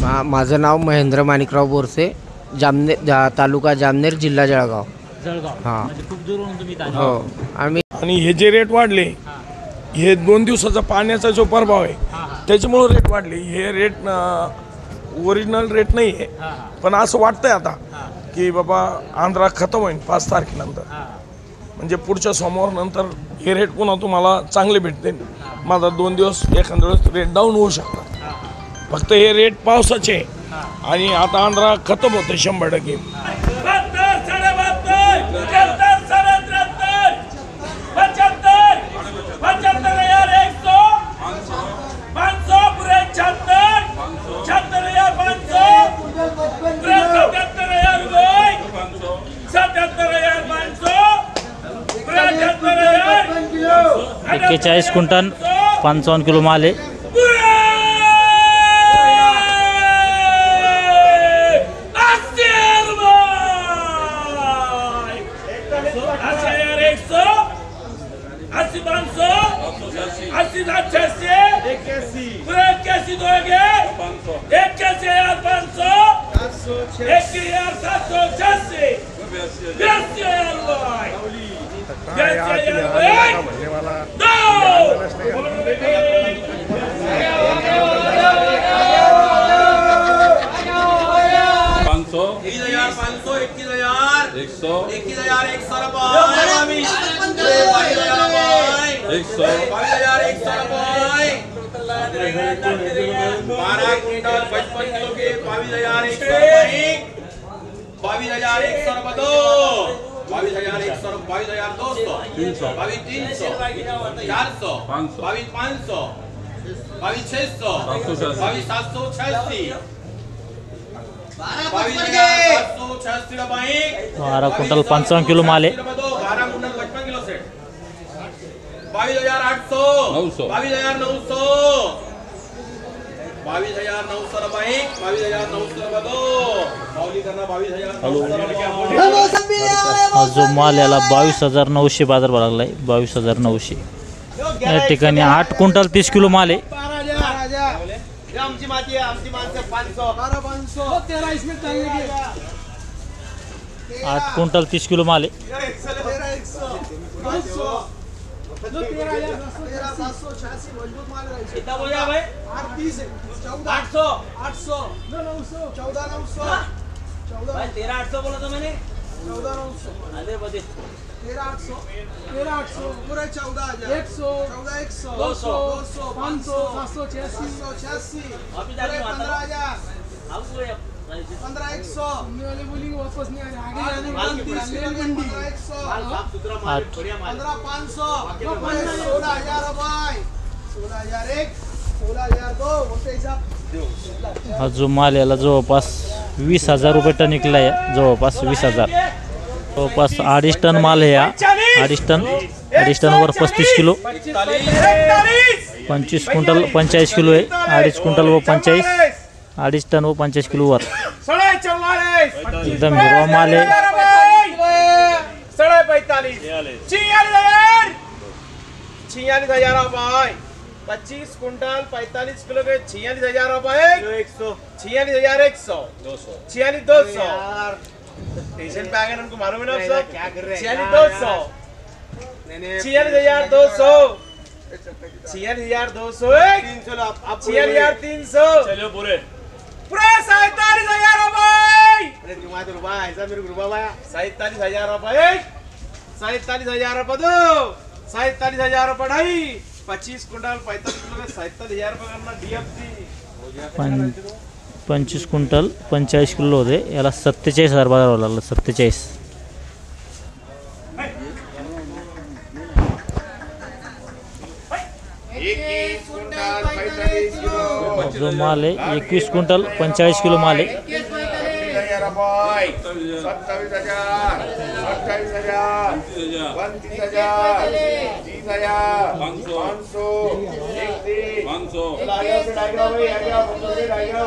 माझं नाव महेंद्र माणिकराव बोरसे, तालुका जामनेर, जिल्हा जळगाव. हां, म्हणजे खूप दूरवरून तुम्ही इथं आले. हो. आम्ही आणि हे जे रेट वाढले, हे 2 दिवसाचा पाण्याचा जो प्रभाव आहे त्याच्यामुळे रेट वाढले. हे रेट ओरिजिनल रेट नाही आहे, पण असं वाटतंय आता की बाबा आंध्रा खतम होईल 5 तारखेनंतर. म्हणजे पुढच्या सोमवारनंतर हे रेट पुन्हा तुम्हाला चांगले भेटतील. माझा 2 दिवस एखाद्या वेळेस रेट डाऊन होऊ शकतात. फक्त हे रेट पावसाचे आणि आता आंध्रा खतम होतं 100%. एक्केचाळीस क्विंटल 55 किलो माल आहे. बारा क्विंटल 55 किलो माल आहे. 22,800 हा जो माल याला 22,900 बाजार भाव लागलाय. 22,900. या ठिकाणी 8 क्विंटल 30 किलो माल आहे. 8 क्विंटल 30 किलो माल आहे. हा जो माल याला जवळपास 20,000 रुपये टन विकला आहे. जवळपास 20,000. जवळपास 2.5 टन माल आहे. 2.5 टनवर 35 किलो. 25 क्विंटल 45 किलो आहे. 2.5 क्विंटल व 45. 2.5 टन व 45 किलो वर एकदम हिरवा माल आहे. 25 क्विंटल 45 किलो के 46,000 रुपए. 46,100 46,200. टेंशन पे आ गए, उनको मालूम है ना आप सब. 46,200 46,200 46,200 46,300. चलो पूरे 47,000 रुपए. अरे तुम्हारे रुपया ऐसा मेरे रुपया भाया 47,000 रुपए. 47,000 रुपए दो. 47,000 रुपए ढाई. 25 क्विंटल 45 किलो में 47,000 रुपये करना DFC. 25 क्विंटल 45 किलो होते. याला 47,000 बाजार लागला. 47. जो माल आहे 21 क्विंटल 45 किलो माल आहे. 27,000 28,000 29,000 30,000 500 500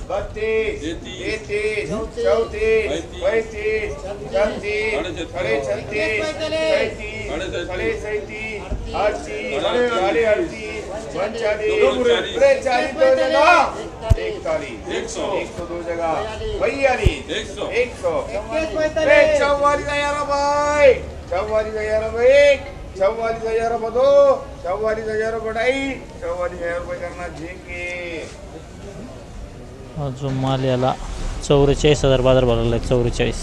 32 33 34 35 36 37 38 39 40 41 42 140 102 जगह 42 100 44,000 रुपये 44,000 रुपये 44,000 रुपये 2 44,000 रुपये 2.5 44,000 रुपये करना झेके हा जो माल याला 44,000 बाजार भाव लागला 44.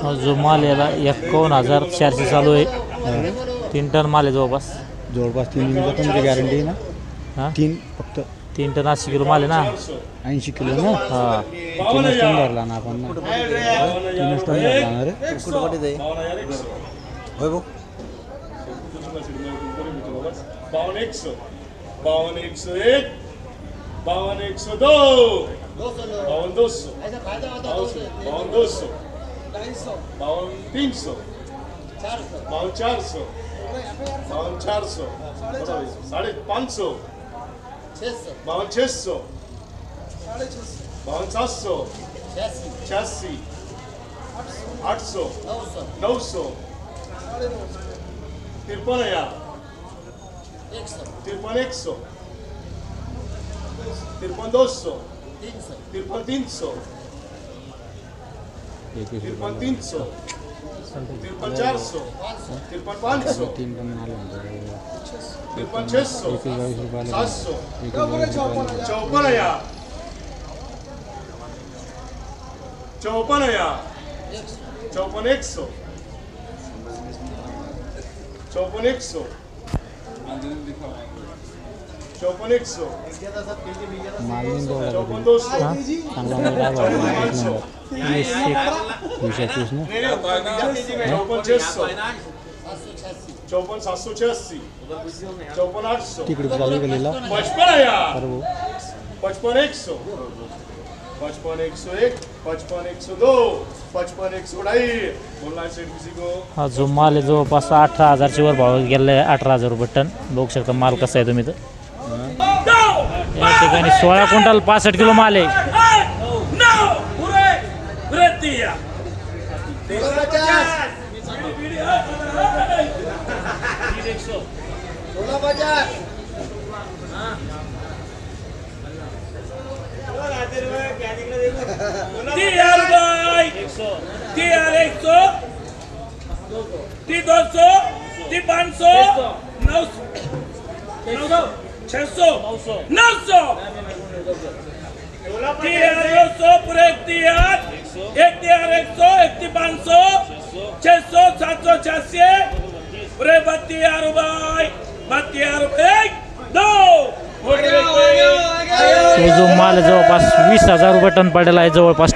हा जो माल याला 51,400 चालू आहे. 3 टन माल आहे जवळपास 3 तुमची गॅरंटी ना. हां 3 फक्त 3 टन 80 किलो माल आहे ना. 80 किलो ना. हां 3 टन भरला ना आपण 3 टन भरला ना रे. होय भाऊ 52,100 52,101 52,102 52,200 52,200 52,300 52,400 52,400 550 52,600 52,700 86 800 900 53,000 53,100 53,200 53,300 53,300 53,400 53,500 3 टन माल होता 53,600 22 रुपये 700 54,000 54,000 54,100 54,100 54,100 माल नाही दो 54,200 चांगला माल काय भाव 20 ना 54,600 54,786 54,800 तिकडे चालू केलेला 55,000 अरे भाऊ 55,100 55,101 55,102 55,102 बोलना शेठ किसी को हा जो माल आहे जवळपास 18,000 वर भाव गेला आहे. 18,000 रुपये टन. बघू शकता माल कसा आहे तुम्ही तर. या ठिकाणी 16 क्विंटल 65 किलो माल आहे. तो जो माल जवळपास 20,000 रुपये टन पडलेला आहे. जवळपास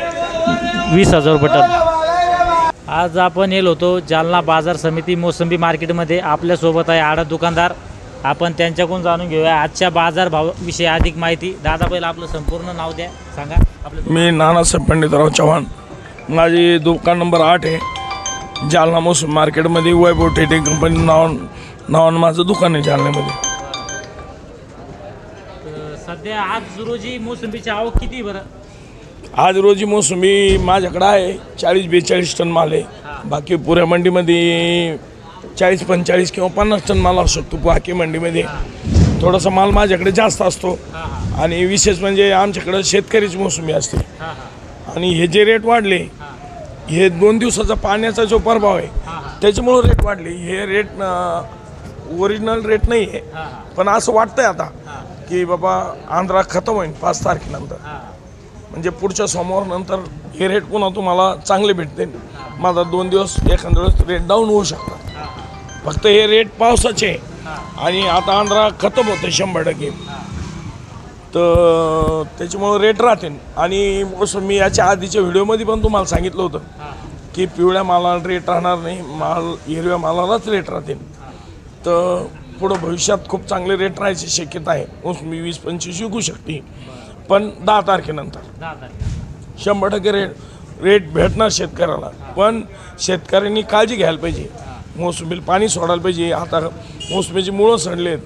20,000 रुपये टन. आज आपण येलो होतो जालना बाजार समिती मोसंबी मार्केटमध्ये. आपल्यासोबत आहे आडत दुकानदार. आपण त्यांच्याकडून जाणून घेऊया आजच्या बाजार भावाविषयी अधिक माहिती. दादा पहिलं आपलं संपूर्ण नाव द्या, सांगा आपलं. मी नानासाहेब पंडितराव चव्हाण. माझी दुकान नंबर 8 आहे. जालना मोसंबी मार्केटमध्ये वैभव ट्रेडिंग कंपनी नावानं माझं दुकान आहे जालन्यामध्ये. सध्या आज रोजी मोसंबीची आवक किती बरं? आज रोजी मोसंबी माझ्याकडे आहे 40-42 टन माल आहे. बाकी पुऱ्या मंडीमध्ये 40-45 किंवा 50 टन माल असू शकतो. बाकी मंडीमध्ये थोडासा माल माझ्याकडे जास्त असतो. आणि विशेष म्हणजे आमच्याकडे शेतकरीची मोसंबी असते. आणि हे जे रेट वाढले, हे 2 दिवसाचा पाण्याचा जो प्रभाव आहे त्याच्यामुळं रेट वाढले. हे रेट ओरिजिनल रेट नाही आहे. पण असं वाटतंय आता की बाबा आंध्रा खतम होईल 5 तारखेनंतर. म्हणजे पुढच्या सोमवारनंतर हे रेट पुन्हा तुम्हाला चांगले भेटते. माझा 2 दिवस एखाद्या वेळेस रेट डाऊन होऊ शकतात. फक्त हे रेट पावसाचे आणि आता आंध्रा खतम होते 100%. तर त्याच्यामुळं रेट राहते. आणि मी याच्या आधीच्या व्हिडिओमध्ये पण तुम्हाला सांगितलं होतं की पिवळ्या मालाला रेट राहणार नाही, हिरव्या मालालाच रेट राहतील. तर पुढं भविष्यात खूप चांगले रेट राहायची शक्यता आहे. मोसंबी 20-25 विकू शकते. पण 10 तारखेनंतर 100% रेट भेटणार शेतकऱ्याला. पण शेतकऱ्यांनी काळजी घ्यायला पाहिजे. मोसंबीला पाणी सोडायला पाहिजे. आता मोसंबीची मुळं सडलेत,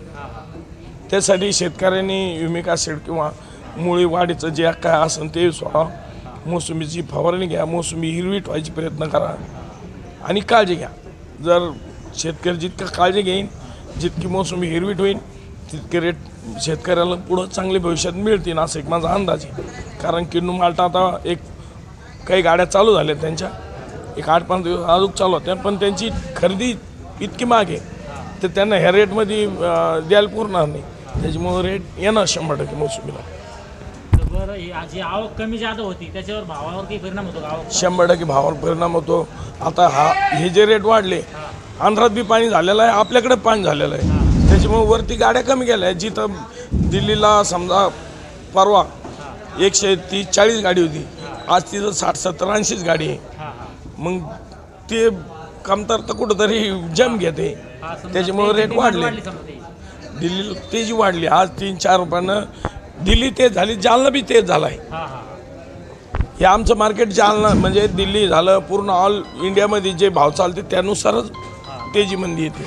त्यासाठी शेतकऱ्यांनी युमिक ॲसिड किंवा मुळी वाढीचं जे काय असेल ते सोडा. मोसंबीची फवारणी घ्या. मोसंबी हिरवी व्हायची प्रयत्न करा आणि काळजी घ्या. जर शेतकरी जितका काळजी घेईन, जितकी मोसंबी हिरवीट होईल तितके रेट शेतकऱ्याला पुढं चांगले भविष्यात मिळतील असं एक माझा अंदाज आहे. कारण किन्नू माल्टा आता काही गाड्या चालू झाल्या त्यांच्या, एक 8-5 दिवस अजून चालू होत्या, पण त्यांची खरेदी इतकी महाग आहे तर त्यांना ह्या रेटमध्ये द्यायला पुरणार नाही. त्याच्यामुळे रेट येणार 100% मोसंबीला. बरं, ही जी आवक कमी जादा होती त्याच्यावर भावावर काही परिणाम होतो का? आवक 100% भावावर परिणाम होतो. आता हे जे रेट वाढले, आंध्रात बी पाणी झालेलं आहे, आपल्याकडे पाणी झालेलं आहे, त्याच्यामुळे वरती गाड्या कमी गेल्या आहेत. जिथं दिल्लीला समजा परवा 130-140 गाडी होती, आज तिथं 60-70-80 गाडी आहे. मग ते कमतरता कुठंतरी जम घेते, त्याच्यामुळे रेट वाढले. दिल्लीला तेजी वाढली, आज 3-4 रुपयानं दिल्ली तेज झाली, जालना बी तेज झाला आहे. हे आमचं मार्केट जालना म्हणजे दिल्ली झालं, पूर्ण ऑल इंडियामध्ये जे भाव चालते त्यानुसारच तेजीमध्ये येते.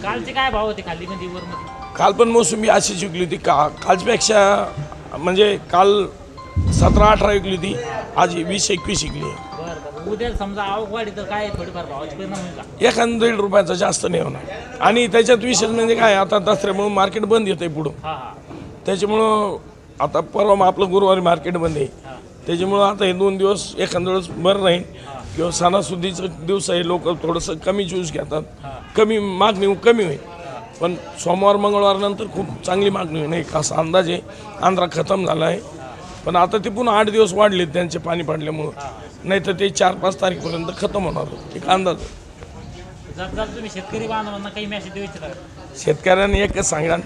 कालचे काय भाव होते खाली मध्ये वरमध्ये? काल पण मोसंबी अशी विकली होती, कालच्यापेक्षा म्हणजे काल 17-18 विकली होती, आज 20-21 विकली. बरं, उद्या समजा आवक वाढली तर काय थोडीफार भावाची परिणाम होईल का? 1-1.5 रुपयाचा जास्त नाही होणार. आणि त्याच्यात विशेष म्हणजे काय, आता दसऱ्यामुळे मार्केट बंद येतं आहे पुढं, त्याच्यामुळं आता परवा आपलं गुरुवारी मार्केट बंद आहे, त्याच्यामुळं आता हे 2 दिवस एखाद्या वेळेस बरं राहील किंवा सणासुदीचं दिवस आहे, लोक थोडंसं कमी ज्यूस घेतात, कमी मागणी कमी होईल. पण सोमवार मंगळवार नंतर खूप चांगली मागणी होईल एक असा अंदाज आहे. आंध्रा खतम झाला आहे, पण आता ते पुन्हा 8 दिवस वाढले त्यांचे पाणी पडल्यामुळं, नाही तर ते 4-5 तारखेपर्यंत खतम होणार एक अंदाज. तुम्ही शेतकरी बांधवांना काही मेसेज देऊ इच्छिता? शेतकऱ्यांनी एकच सांगा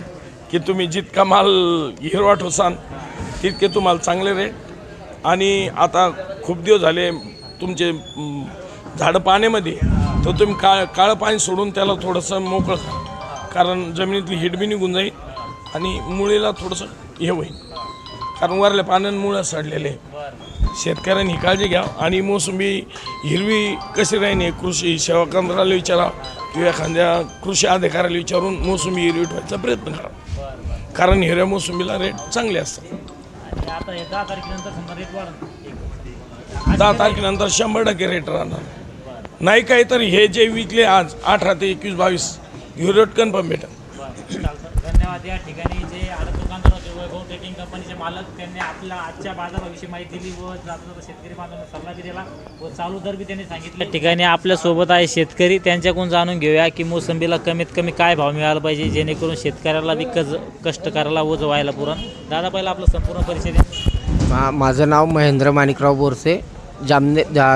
की तुम्ही जितका माल हिरवा ठोसाल तितके तुम्हाला चांगले रेट. आणि आता खूप दिवस झाले तुमचे झाडं पाण्यामध्ये, तर तुम्ही काळं पाणी सोडून त्याला थोडंसं मोकळं करा, कारण जमिनीतली हिट बी निघून जाईल आणि मुळीला थोडंसं हे होईल, कारण वरल्या पाण्यानं मुळं सडलेले. शेतकऱ्यांनी काळजी घ्या. आणि मोसंबी हिरवी कशी राहील कृषी सेवा केंद्राला विचारा किंवा एखाद्या कृषी अधिकाऱ्याला विचारून मोसंबी हिरवी ठेवायचा प्रयत्न करा, कारण हिरव्या मोसंबीला रेट चांगले असतात. आता 10 तारखेनंतर समजा रेट वाढणार, 10 तारखेनंतर 100% रेट राहणार. नाही काही तर हे जे विकले आज 18 ते 21-22 हे रेट कन्फर्म भेटेल. धन्यवाद. या ठिकाणी जे आडत दुकानदार होते, वैभव ट्रेडिंग कंपनीचे मालक, त्यांनी आपल्या आजच्या बाजाराविषयी माहिती दिली व जाता शेतकरी बांधवांना सल्ला बी दिला व चालू दर बी त्यांनी सांगितले. या ठिकाणी आपल्यासोबत आहे शेतकरी, त्यांच्याकडून जाणून घेऊया की मोसंबीला कमीत कमी काय भाव मिळाला पाहिजे, जेणेकरून शेतकऱ्याला बी कष्ट करायला ओझं व्हायला पुरण. दादा, पहिला आपलं संपूर्ण परिचय द्या. माझं नाव महेंद्र माणिकराव बोरसे,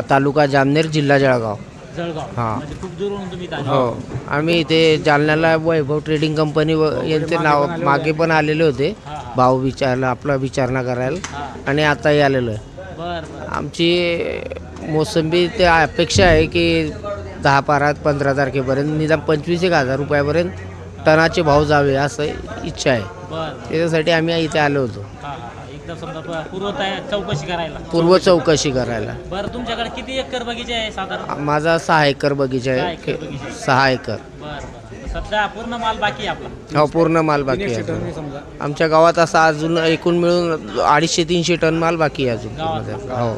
तालुका जामनेर, जिल्हा जळगाव. जळगाव म्हणजे खूप दूरवरून तुम्ही इथं आले. हो, आम्ही इथे जालन्याला वैभव ट्रेडिंग कंपनी यांचे नाव मागे पण आलेले होते, भाव विचारला आपला विचारणा करायला, आणि आताही आलेलो आहे. बरं. आमची मोसंबी ते अपेक्षा आहे की 10-15 तारखेपर्यंत निदान 25,000 रुपयापर्यंत टनाचे भाव जावे असं इच्छा आहे. त्याच्यासाठी आम्ही इथे आलो होतो, एकदम समजा पूर्व चौकशी करायला. बरं, तुमच्याकडे किती एकर बगीचा आहे साधारण? माझा 6 एकर बगीचा आहे. 6 एकर. बरं, सध्या पूर्ण माल बाकी आहे आपला? हो, पूर्ण माल बाकी आहे. आमच्या गावात असा अजून एकूण मिळून 250-300 टन माल बाकी आहे अजून. हो.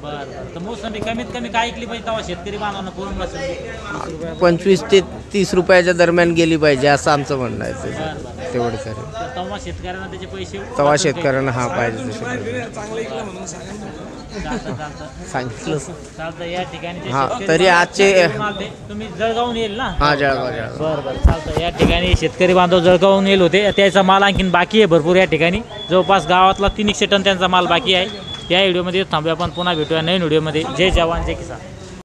बरं, तर मोसंबी कमीत कमी काय ऐकली पाहिजे तेव्हा शेतकरी बांधवांना पूर्ण बसेल? 25 ते 30 रुपयाच्या दरम्यान गेली पाहिजे असं आमचं म्हणणं आहे. तेवढं करेल तेव्हा शेतकऱ्यांना त्याचे पैसे, तेव्हा शेतकऱ्यांना हा पाहिजे सांगितलं. चालतं. या ठिकाणी हा, तरी आजचे तुम्ही जळगावून येईल ना? हा, जळगाव. बरं, चालतं. या ठिकाणी शेतकरी बांधव जळगावून येईल होते, त्याचा माल आणखीन बाकी आहे भरपूर. या ठिकाणी जवळपास गावातला 300 टन त्यांचा माल बाकी आहे. या व्हिडिओमध्ये थांबूया, आपण पुन्हा भेटूया नवीन व्हिडिओमध्ये. जय जवान जय किसान.